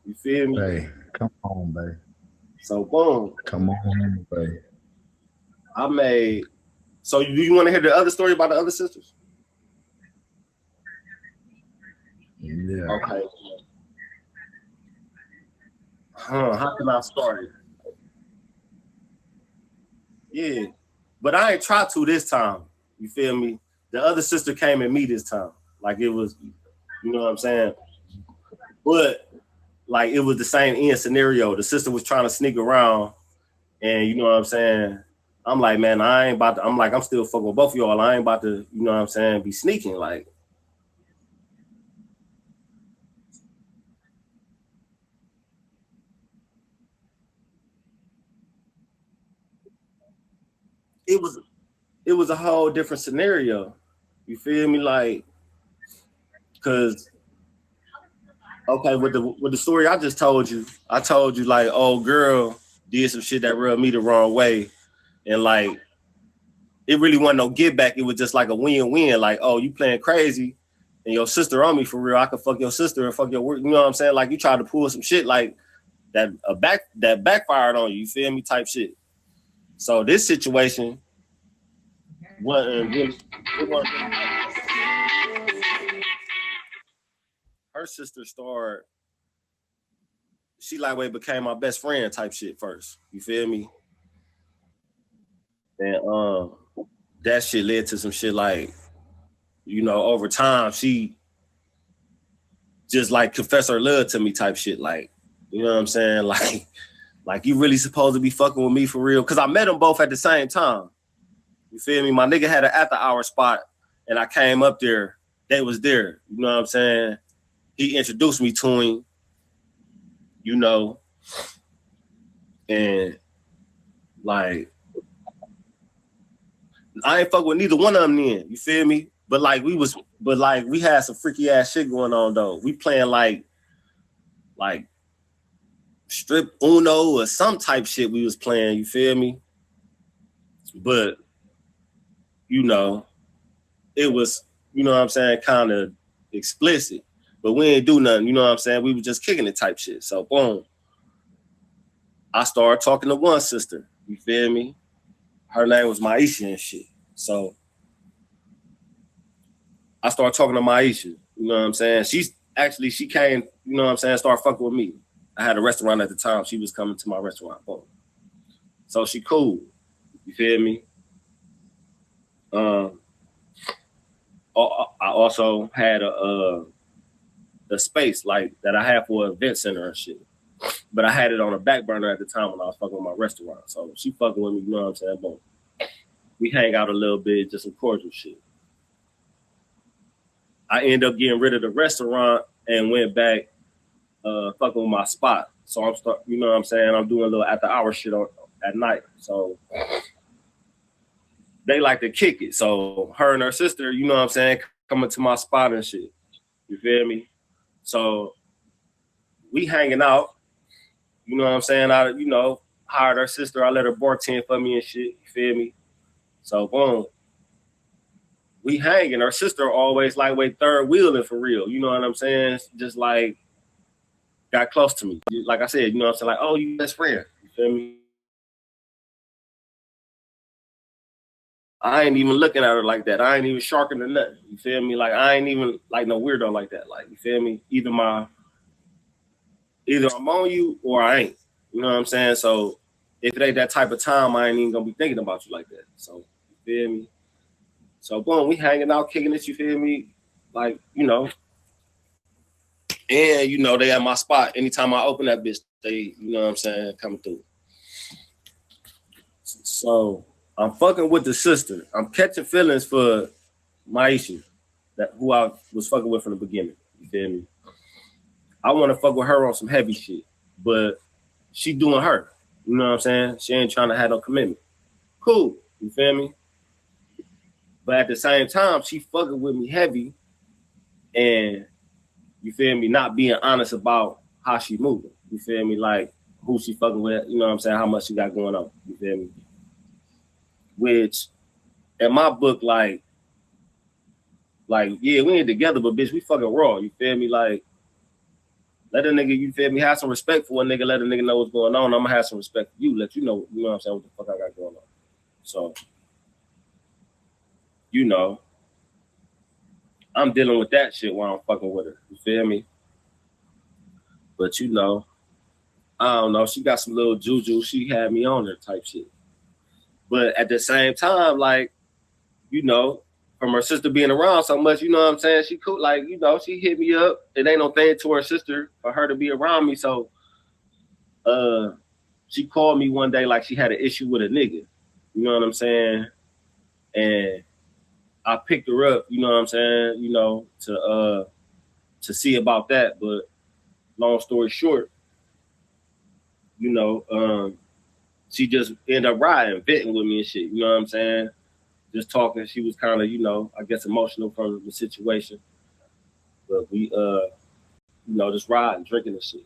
You feel me? Hey, come on, babe. So boom, Come on, babe. I made. So do you want to hear the other story about the other sisters? Yeah. Okay. How can I start it? Yeah, but I ain't tried to this time. You feel me? The other sister came at me this time. Like it was, you know what I'm saying? But like it was the same end scenario. The sister was trying to sneak around, and you know what I'm saying. I'm like, man, I ain't about to. I'm like, I'm still fucking with both of y'all. I ain't about to, you know what I'm saying, be sneaking. Like it was, it was a whole different scenario. You feel me? Like, cause okay, with the story I just told you, I told you like, oh girl did some shit that rubbed me the wrong way, and like it really wasn't no get back. It was just like a win-win. Like, oh, you playing crazy, and your sister on me for real. I could fuck your sister and fuck your work. You know what I'm saying? Like you tried to pull some shit like that backfired on you. You feel me? Type shit. So this situation wasn't really. It wasn't really her sister started. She lightweight became my best friend type shit first. You feel me? And that shit led to some shit like, you know, over time she just like confess her love to me type shit. Like, you know what I'm saying? Like you really supposed to be fucking with me for real. Cause I met them both at the same time. You feel me? My nigga had an after hour spot and I came up there. They was there. You know what I'm saying? He introduced me to him, you know, and like I ain't fuck with neither one of them then. You feel me? But like we had some freaky ass shit going on though. We playing like strip Uno or some type shit we was playing. You feel me? But you know, it was, you know what I'm saying, kind of explicit. But we ain't do nothing. You know what I'm saying? We was just kicking it type shit. So boom, I started talking to one sister. You feel me? Her name was Maisha and shit. So I started talking to Maisha. You know what I'm saying? She came, you know what I'm saying, started fucking with me. I had a restaurant at the time. She was coming to my restaurant. Boom. So she cool. You feel me? Um, I also had a space like that I had for an event center and shit. But I had it on a back burner at the time when I was fucking with my restaurant. So she fucking with me, you know what I'm saying? Boom. We hang out a little bit, just some cordial shit. I end up getting rid of the restaurant and went back fucking with my spot. So you know what I'm saying? I'm doing a little after hour shit at night. So they like to kick it. So her and her sister, you know what I'm saying, coming to my spot and shit. You feel me? So we hanging out. You know what I'm saying? I, you know, hired her sister. I let her bartend for me and shit. You feel me? So boom, we hanging. Her sister always lightweight third wheeling for real. You know what I'm saying? Just like got close to me. Like I said, you know what I'm saying? Like, oh, you best friend. You feel me? I ain't even looking at her like that. I ain't even sharking or nothing. You feel me? Like I ain't even like no weirdo like that. Like you feel me? Either I'm on you or I ain't. You know what I'm saying? So if it ain't that type of time, I ain't even gonna be thinking about you like that. So you feel me? So boom, we hanging out, kicking it. You feel me? Like you know, and you know they at my spot. Anytime I open that bitch, they you know what I'm saying coming through. So I'm fucking with the sister. I'm catching feelings for Maisha, that who I was fucking with from the beginning. You feel me? I want to fuck with her on some heavy shit, but she doing her. You know what I'm saying? She ain't trying to have no commitment. Cool. You feel me? But at the same time, she fucking with me heavy, and you feel me? Not being honest about how she moving. You feel me? Like who she fucking with. You know what I'm saying? How much she got going on. You feel me? Which in my book, like yeah, we ain't together, but bitch, we fucking raw. You feel me? Like Let a nigga, you feel me, have some respect for a nigga, let a nigga know what's going on. I'm gonna have some respect for you, let you know what I'm saying, what the fuck I got going on. So, you know, I'm dealing with that shit while I'm fucking with her. You feel me? But you know, I don't know. She got some little juju. She had me on her type shit. But at the same time, like, you know, from her sister being around so much, you know what I'm saying? She cool, like, you know, she hit me up. It ain't no thing to her sister for her to be around me. So she called me one day like she had an issue with a nigga. You know what I'm saying? And I picked her up, you know what I'm saying, you know, to see about that. But long story short, you know, she just ended up riding, venting with me and shit, you know what I'm saying? Just talking. She was kind of, you know, I guess emotional from the situation. But we you know, just riding, drinking and shit.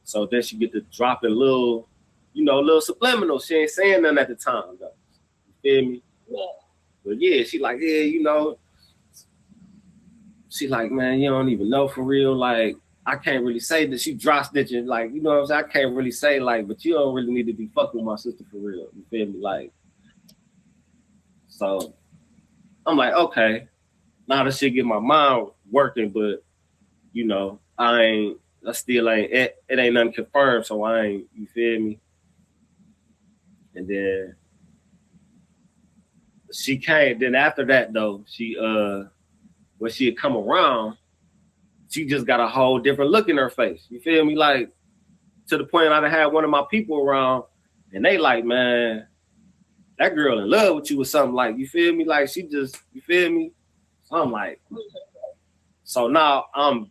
So then she get to dropping little, you know, little subliminal. She ain't saying nothing at the time though. You feel me? Yeah. But yeah, she like, yeah, you know, she like, man, you don't even know for real. Like, I can't really say that she dry stitching. Like, you know what I'm saying? I can't really say like, but you don't really need to be fucking with my sister for real. You feel me? Like, so I'm like, okay, now this shit get my mind working, but you know, I still ain't, it ain't nothing confirmed, so I ain't, you feel me? And then she came, then after that though, she, when she had come around, she just got a whole different look in her face. You feel me? Like, to the point I had one of my people around, and they like, man, that girl in love with you or something, like, you feel me? Like, she just, you feel me? So I'm like, so now I'm,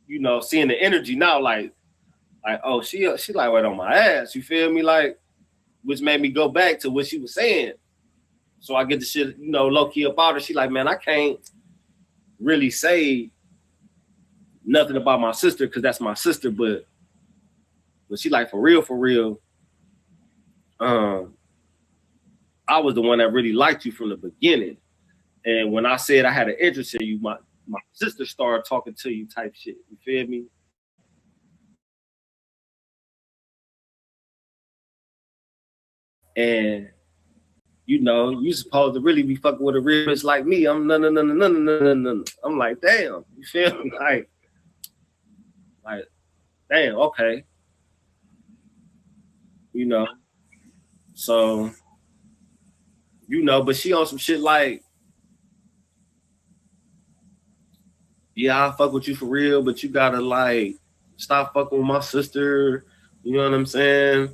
you know, seeing the energy now, like, oh, she like right on my ass, you feel me? Like, which made me go back to what she was saying. So I get the shit, you know, low key about her. She like, man, I can't really say nothing about my sister because that's my sister, but she like, for real, I was the one that really liked you from the beginning. And when I said I had an interest in you, my sister started talking to you type shit. You feel me? And you know, you supposed to really be fucking with a real bitch like me. I'm no. I'm like, damn, you feel me? Like, damn, okay. You know. So, you know, but she on some shit like, yeah, I fuck with you for real, but you gotta like stop fucking with my sister. You know what I'm saying?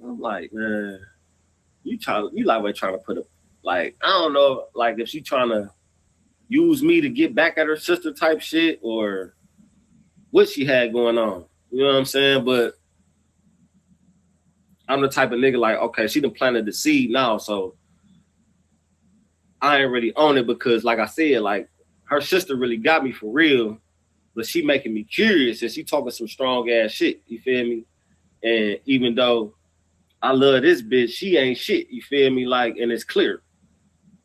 I'm like, man, you like trying to put a, like, I don't know, like if she trying to use me to get back at her sister type shit or what she had going on. You know what I'm saying? But I'm the type of nigga like, okay, she done planted the seed now, so I ain't really on it because, like I said, like her sister really got me for real, but she making me curious and she talking some strong ass shit. You feel me? And even though I love this bitch, she ain't shit. You feel me? Like, and it's clear.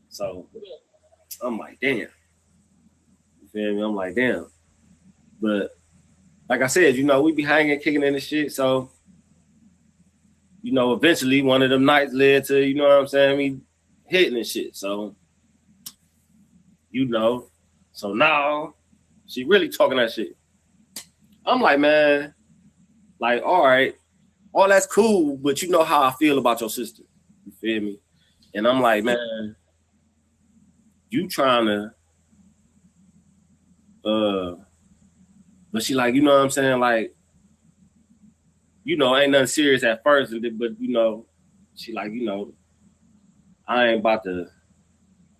So I'm like, damn. You feel me? I'm like, damn. But like I said, you know, we be hanging, kicking in the shit. So, you know, eventually one of them nights led to, you know what I'm saying, me hitting and shit. So, you know, so now she really talking that shit. I'm like, man, like, all right, all that's cool, but you know how I feel about your sister. You feel me? And I'm like, man, you trying to, but she like, you know what I'm saying? Like, you know, ain't nothing serious at first, but you know, she like, you know, I ain't about to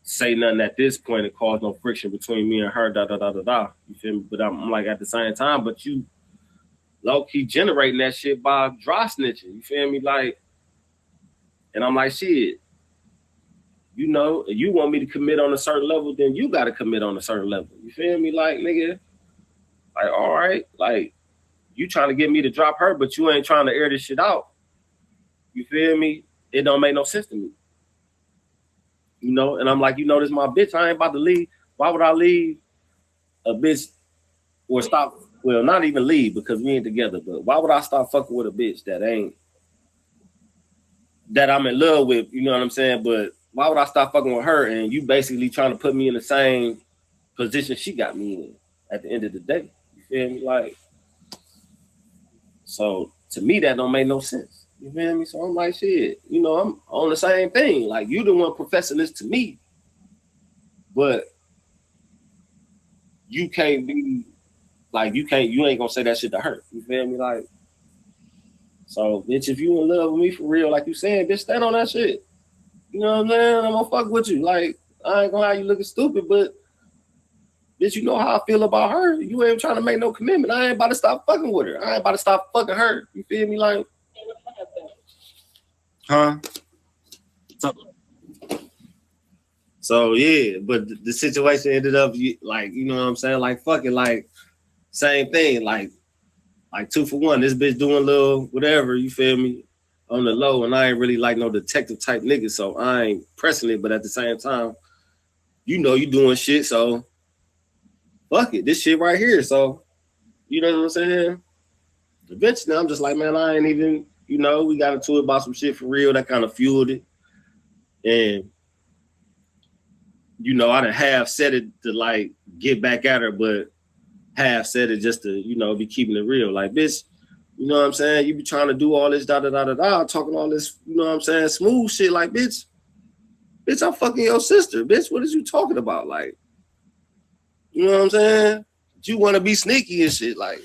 say nothing at this point and cause no friction between me and her, da da da da da. You feel me? But I'm like, at the same time, but you low key generating that shit by dry snitching. You feel me? Like, and I'm like, shit, you know, if you want me to commit on a certain level, then you got to commit on a certain level. You feel me? Like, nigga, like, all right, like, you trying to get me to drop her, but you ain't trying to air this shit out. You feel me? It don't make no sense to me. You know, and I'm like, you know, this my bitch. I ain't about to leave. Why would I leave a bitch or stop Well, not even leave because we ain't together. But why would I start fucking with a bitch that I'm in love with? You know what I'm saying? But why would I start fucking with her and you basically trying to put me in the same position she got me in at the end of the day? You feel me? Like, so to me that don't make no sense. You feel me? So I'm like, shit, you know, I'm on the same thing. Like, you the one professing this to me, but you can't be like, you ain't gonna say that shit to her. You feel me? Like, so bitch, if you in love with me for real, like you saying, bitch, stand on that shit. You know what I'm saying? I'm gonna fuck with you. Like, I ain't gonna have you looking stupid, but bitch, you know how I feel about her. You ain't trying to make no commitment. I ain't about to stop fucking with her. I ain't about to stop fucking her. You feel me? Like, huh? So yeah, but the situation ended up like, you know what I'm saying? Like, fuck it, like, same thing, like 2 for 1. This bitch doing a little whatever, you feel me, on the low, and I ain't really like no detective type nigga, so I ain't pressing it. But at the same time, you know, you doing shit, so fuck it, this shit right here. So you know what I'm saying? Eventually, I'm just like, man, I ain't even, you know, we got into it about some shit for real that kind of fueled it, and you know, I done half said it to like get back at her, but half said it just to, you know, be keeping it real. Like, bitch, you know what I'm saying? You be trying to do all this da-da-da-da-da, talking all this, you know what I'm saying, smooth shit. Like, bitch, I'm fucking your sister. Bitch, what is you talking about? Like, you know what I'm saying? You want to be sneaky and shit. Like,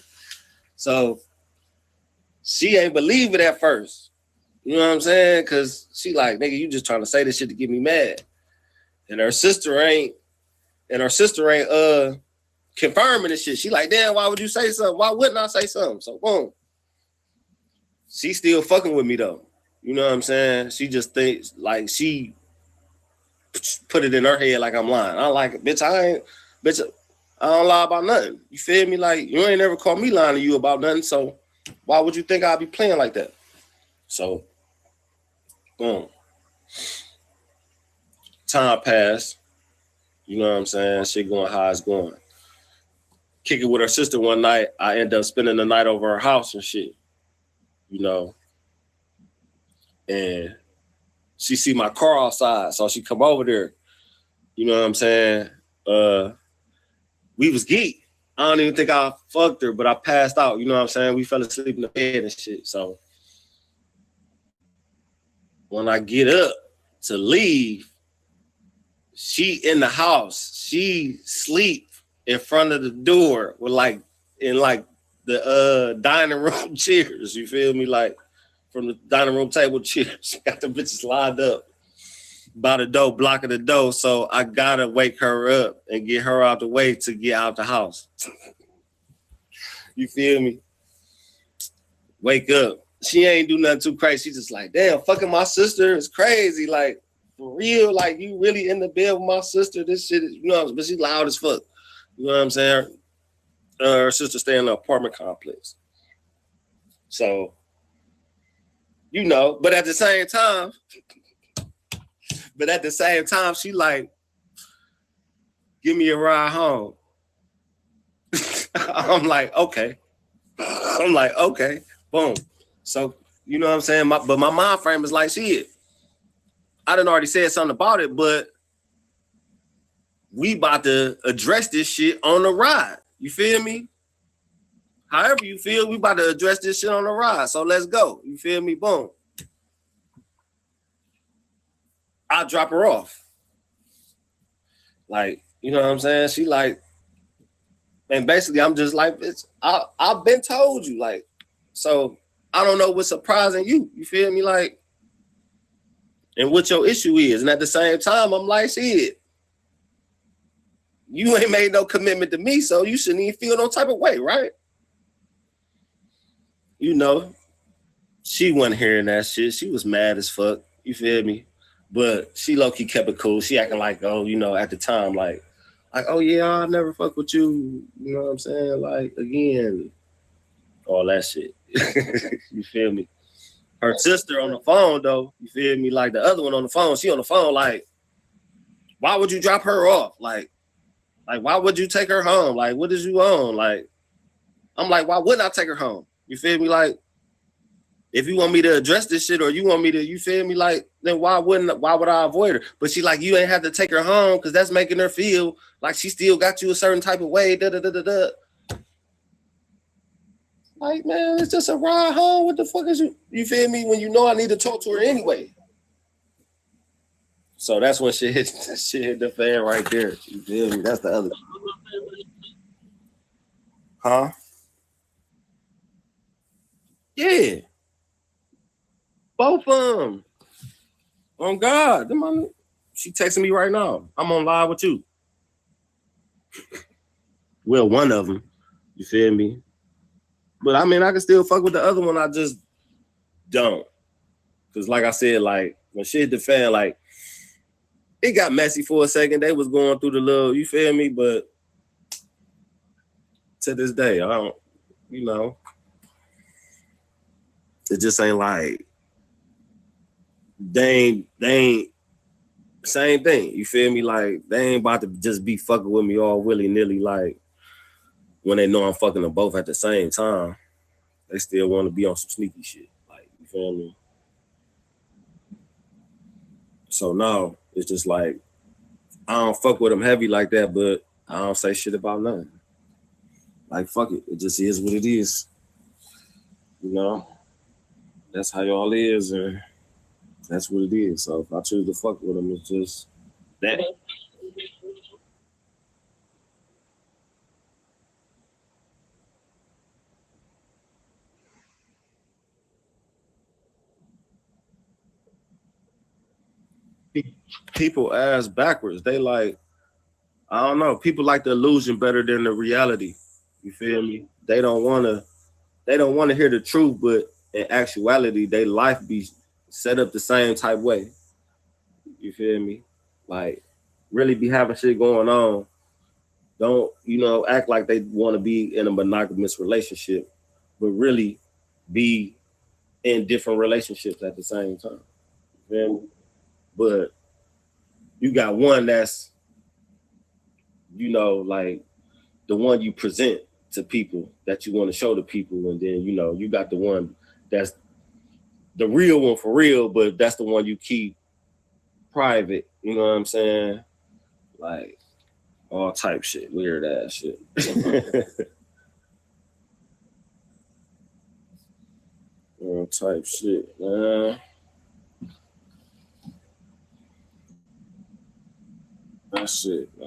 so she ain't believe it at first. You know what I'm saying? Because she like, nigga, you just trying to say this shit to get me mad. And her sister ain't confirming this shit. She like, damn, why would you say something? Why wouldn't I say something? So boom. She still fucking with me though. You know what I'm saying? She just thinks like she put it in her head like I'm lying. I like it. Bitch, I don't lie about nothing. You feel me? Like, you ain't never caught me lying to you about nothing. So why would you think I'd be playing like that? So boom. Time passed. You know what I'm saying? Shit going how it's going. Kick it with her sister one night. I end up spending the night over her house and shit. You know. And she see my car outside. So she come over there. You know what I'm saying? We was geek. I don't even think I fucked her, but I passed out. You know what I'm saying? We fell asleep in the bed and shit. So when I get up to leave, she in the house. She sleep in front of the door with like in like the dining room chairs. You feel me? Like from the dining room table chairs. Got the bitches lined up by the door, blocking the door. So I gotta wake her up and get her out the way to get out the house. You feel me? Wake up. She ain't do nothing too crazy. She just like, damn, fucking my sister is crazy. Like, for real, like, you really in the bed with my sister? This shit is, you know, but she's loud as fuck. You know what I'm saying? Her sister stay in an apartment complex. So, you know, but at the same time, she like, give me a ride home. I'm like, okay. Boom. So, you know what I'm saying? But my mind frame is like, shit, I done already said something about it, but we about to address this shit on the ride. You feel me? However you feel, we about to address this shit on the ride. So let's go. You feel me? Boom. I drop her off. Like, you know what I'm saying? She like, and basically I'm just like, I've been told you, like, so I don't know what's surprising you. You feel me? Like, and what your issue is. And at the same time, I'm like, shit, you ain't made no commitment to me, so you shouldn't even feel no type of way, right? You know, she wasn't hearing that shit. She was mad as fuck. You feel me? But she low-key kept it cool. She acting like, oh, you know, at the time, like, oh yeah, I'll never fuck with you. You know what I'm saying? Like, again, all that shit. You feel me? Her sister on the phone, though, you feel me? Like, the other one on the phone, she on the phone, like, why would you drop her off? Like, why would you take her home? Like, what is you on? Like, I'm like, why wouldn't I take her home? You feel me? Like, if you want me to address this shit or you want me to, you feel me? Like, then why would I avoid her? But she like, you ain't have to take her home because that's making her feel like she still got you a certain type of way. Da da da da da. Like, man, it's just a ride home. What the fuck is you? You feel me? When you know I need to talk to her anyway. So that's when shit hit the fan right there. You feel me? That's the other. Huh? Yeah. Both of them. On God. She texting me right now. I'm on live with you. Well, one of them. You feel me? But I mean, I can still fuck with the other one. I just don't. Because like I said, like, when shit hit the fan, like, it got messy for a second. They was going through the little, you feel me? But to this day, I don't, you know, it just ain't like, they ain't same thing. You feel me? Like, they ain't about to just be fucking with me all willy-nilly, like, when they know I'm fucking them both at the same time. They still want to be on some sneaky shit. Like, you feel me? So now, it's just like, I don't fuck with them heavy like that, but I don't say shit about nothing. Like, fuck it. It just is what it is. You know? That's how y'all is, and that's what it is. So if I choose to fuck with them, it's just that. People ass backwards. They like, I don't know. People like the illusion better than the reality. You feel me? They don't want to hear the truth, but in actuality, they life be set up the same type way. You feel me? Like, really be having shit going on. Don't, act like they want to be in a monogamous relationship, but really be in different relationships at the same time. You feel me? But you got one that's, like the one you present to people that you want to show to people, and then you got the one that's the real one for real, but that's the one you keep private. You know what I'm saying? Like, all type shit, weird ass shit. All type shit, man. That's it, man.